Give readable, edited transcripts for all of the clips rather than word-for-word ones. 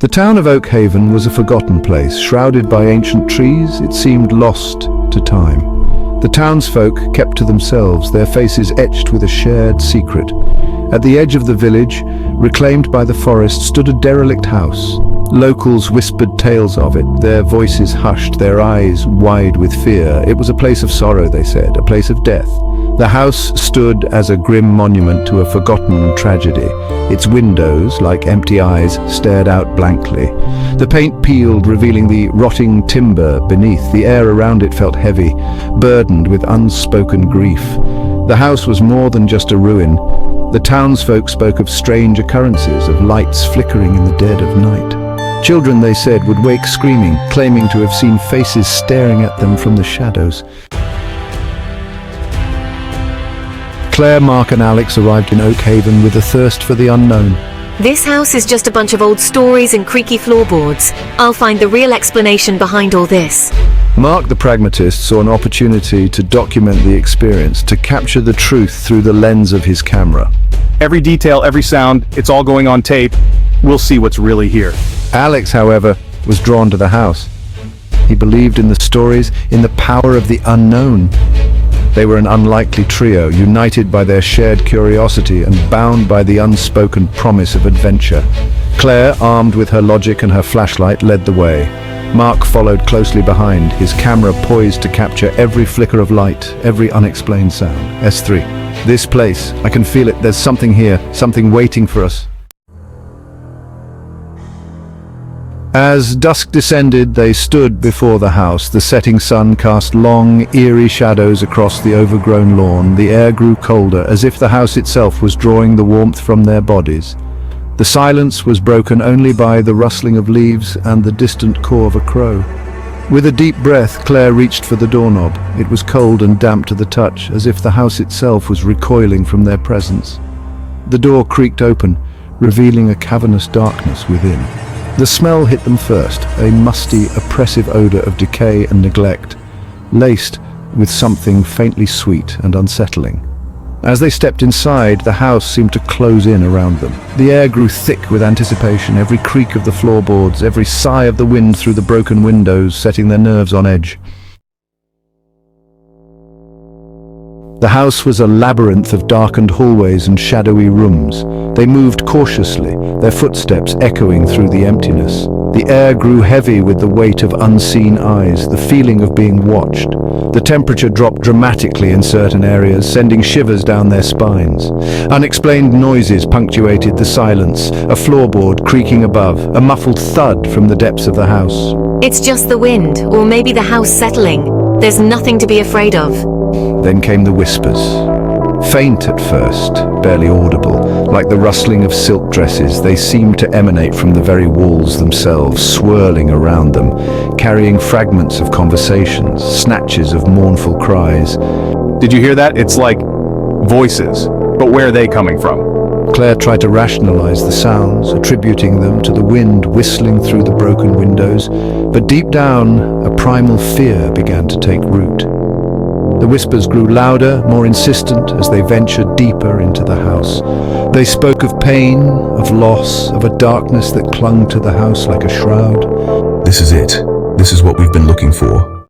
The town of Oakhaven was a forgotten place. Shrouded by ancient trees, it seemed lost to time. The townsfolk kept to themselves, their faces etched with a shared secret. At the edge of the village, reclaimed by the forest, stood a derelict house. Locals whispered tales of it, their voices hushed, their eyes wide with fear. It was a place of sorrow, they said, a place of death. The house stood as a grim monument to a forgotten tragedy. Its windows, like empty eyes, stared out blankly. The paint peeled, revealing the rotting timber beneath. The air around it felt heavy, burdened with unspoken grief. The house was more than just a ruin. The townsfolk spoke of strange occurrences, of lights flickering in the dead of night. Children, they said, would wake screaming, claiming to have seen faces staring at them from the shadows. Claire, Marc and Alex arrived in Oakhaven with a thirst for the unknown. This house is just a bunch of old stories and creaky floorboards. I'll find the real explanation behind all this. Marc, the pragmatist, saw an opportunity to document the experience, to capture the truth through the lens of his camera. Every detail, every sound, it's all going on tape. We'll see what's really here. Alex, however, was drawn to the house. He believed in the stories, in the power of the unknown. They were an unlikely trio, united by their shared curiosity and bound by the unspoken promise of adventure. Claire, armed with her logic and her flashlight, led the way. Marc followed closely behind, his camera poised to capture every flicker of light, every unexplained sound. S3. This place, I can feel it, there's something here, something waiting for us. As dusk descended, they stood before the house. The setting sun cast long, eerie shadows across the overgrown lawn. The air grew colder, as if the house itself was drawing the warmth from their bodies. The silence was broken only by the rustling of leaves and the distant caw of a crow. With a deep breath, Claire reached for the doorknob. It was cold and damp to the touch, as if the house itself was recoiling from their presence. The door creaked open, revealing a cavernous darkness within. The smell hit them first, a musty, oppressive odor of decay and neglect, laced with something faintly sweet and unsettling. As they stepped inside, the house seemed to close in around them. The air grew thick with anticipation, every creak of the floorboards, every sigh of the wind through the broken windows, setting their nerves on edge. The house was a labyrinth of darkened hallways and shadowy rooms. They moved cautiously, their footsteps echoing through the emptiness. The air grew heavy with the weight of unseen eyes, the feeling of being watched. The temperature dropped dramatically in certain areas, sending shivers down their spines. Unexplained noises punctuated the silence, a floorboard creaking above, a muffled thud from the depths of the house. It's just the wind, or maybe the house settling. There's nothing to be afraid of. Then came the whispers. Faint at first, barely audible, like the rustling of silk dresses. They seemed to emanate from the very walls themselves, swirling around them, carrying fragments of conversations, snatches of mournful cries. Did you hear that? It's like voices, but where are they coming from? Claire tried to rationalize the sounds, attributing them to the wind whistling through the broken windows, but deep down, a primal fear began to take root. The whispers grew louder, more insistent as they ventured deeper into the house. They spoke of pain, of loss, of a darkness that clung to the house like a shroud. This is it. This is what we've been looking for.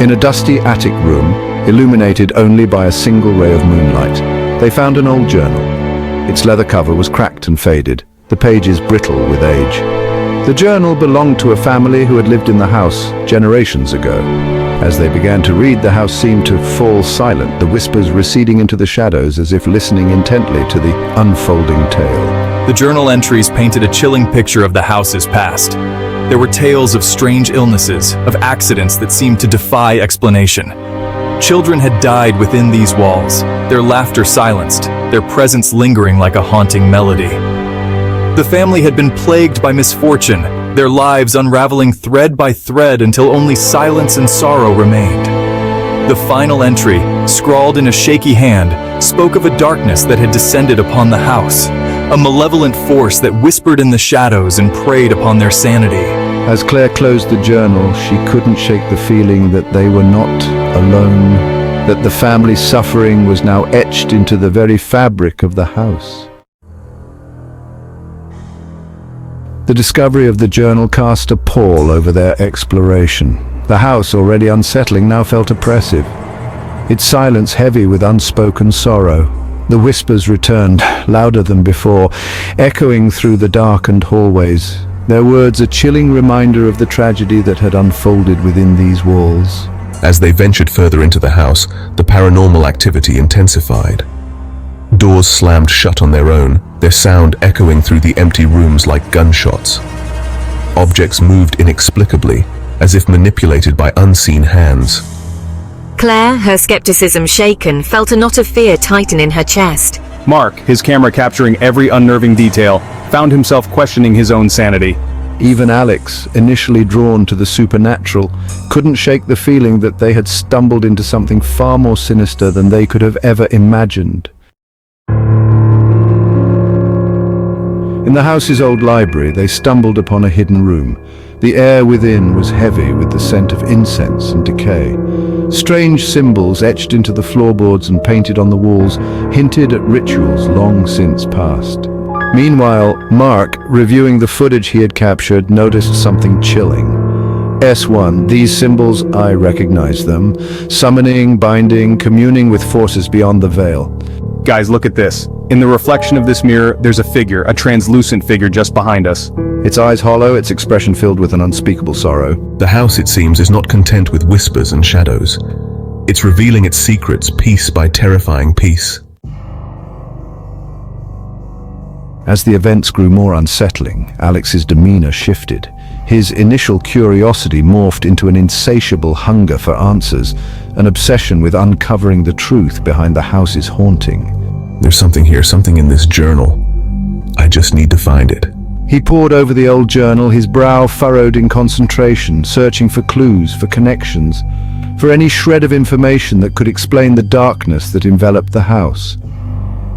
In a dusty attic room, illuminated only by a single ray of moonlight, they found an old journal. Its leather cover was cracked and faded, the pages brittle with age. The journal belonged to a family who had lived in the house generations ago. As they began to read, the house seemed to fall silent, the whispers receding into the shadows as if listening intently to the unfolding tale. The journal entries painted a chilling picture of the house's past. There were tales of strange illnesses, of accidents that seemed to defy explanation. Children had died within these walls, their laughter silenced, their presence lingering like a haunting melody. The family had been plagued by misfortune, their lives unraveling thread by thread until only silence and sorrow remained. The final entry, scrawled in a shaky hand, spoke of a darkness that had descended upon the house, a malevolent force that whispered in the shadows and preyed upon their sanity. As Claire closed the journal, she couldn't shake the feeling that they were not alone, that the family's suffering was now etched into the very fabric of the house. The discovery of the journal cast a pall over their exploration. The house, already unsettling, now felt oppressive, its silence heavy with unspoken sorrow. The whispers returned, louder than before, echoing through the darkened hallways, their words a chilling reminder of the tragedy that had unfolded within these walls. As they ventured further into the house, the paranormal activity intensified. Doors slammed shut on their own, their sound echoing through the empty rooms like gunshots. Objects moved inexplicably, as if manipulated by unseen hands. Claire, her skepticism shaken, felt a knot of fear tighten in her chest. Marc, his camera capturing every unnerving detail, found himself questioning his own sanity. Even Alex, initially drawn to the supernatural, couldn't shake the feeling that they had stumbled into something far more sinister than they could have ever imagined. In the house's old library, they stumbled upon a hidden room. The air within was heavy with the scent of incense and decay. Strange symbols etched into the floorboards and painted on the walls hinted at rituals long since past. Meanwhile, Marc, reviewing the footage he had captured, noticed something chilling. S1, these symbols, I recognize them. Summoning, binding, communing with forces beyond the veil. Guys, look at this. In the reflection of this mirror, there's a figure, a translucent figure just behind us. Its eyes hollow, its expression filled with an unspeakable sorrow. The house, it seems, is not content with whispers and shadows. It's revealing its secrets piece by terrifying piece. As the events grew more unsettling, Alex's demeanor shifted. His initial curiosity morphed into an insatiable hunger for answers, an obsession with uncovering the truth behind the house's haunting. There's something here, something in this journal. I just need to find it. He pored over the old journal, his brow furrowed in concentration, searching for clues, for connections, for any shred of information that could explain the darkness that enveloped the house.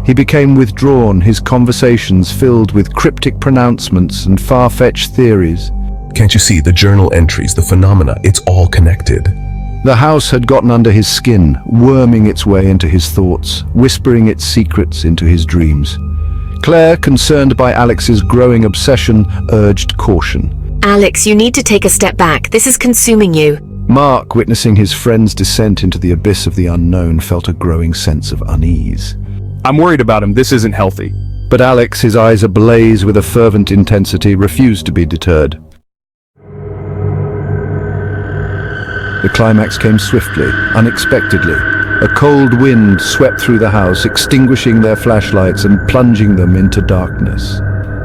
He became withdrawn, his conversations filled with cryptic pronouncements and far-fetched theories. Can't you see the journal entries, the phenomena? It's all connected. The house had gotten under his skin, worming its way into his thoughts, whispering its secrets into his dreams. Claire, concerned by Alex's growing obsession, urged caution. Alex, you need to take a step back. This is consuming you. Marc, witnessing his friend's descent into the abyss of the unknown, felt a growing sense of unease. I'm worried about him. This isn't healthy. But Alex, his eyes ablaze with a fervent intensity, refused to be deterred. The climax came swiftly, unexpectedly. A cold wind swept through the house, extinguishing their flashlights and plunging them into darkness.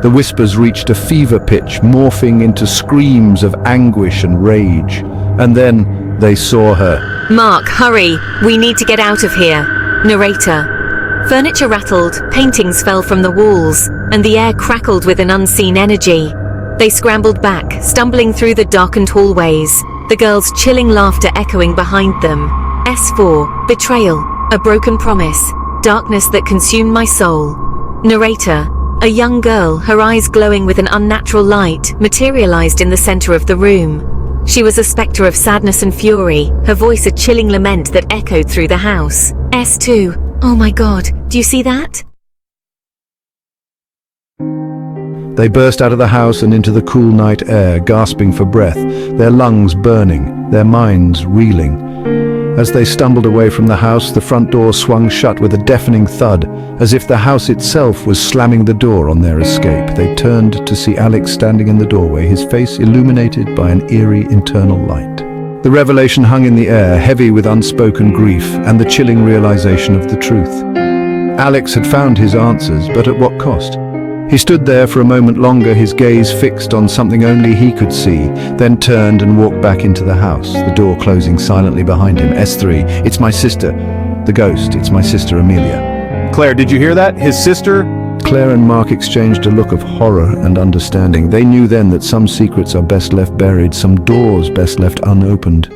The whispers reached a fever pitch, morphing into screams of anguish and rage. And then they saw her. Marc, hurry. We need to get out of here. Narrator. Furniture rattled, paintings fell from the walls, and the air crackled with an unseen energy. They scrambled back, stumbling through the darkened hallways, the girls' chilling laughter echoing behind them. S4, betrayal, a broken promise, darkness that consumed my soul. Narrator, a young girl, her eyes glowing with an unnatural light, materialized in the center of the room. She was a specter of sadness and fury, her voice a chilling lament that echoed through the house. S2, oh my god, do you see that? They burst out of the house and into the cool night air, gasping for breath, their lungs burning, their minds reeling. As they stumbled away from the house, the front door swung shut with a deafening thud, as if the house itself was slamming the door on their escape. They turned to see Alex standing in the doorway, his face illuminated by an eerie internal light. The revelation hung in the air, heavy with unspoken grief and the chilling realization of the truth. Alex had found his answers, but at what cost? He stood there for a moment longer, his gaze fixed on something only he could see, then turned and walked back into the house, the door closing silently behind him. S3, it's my sister. The ghost, it's my sister Amelia. Claire, did you hear that? His sister? Claire and Marc exchanged a look of horror and understanding. They knew then that some secrets are best left buried, some doors best left unopened.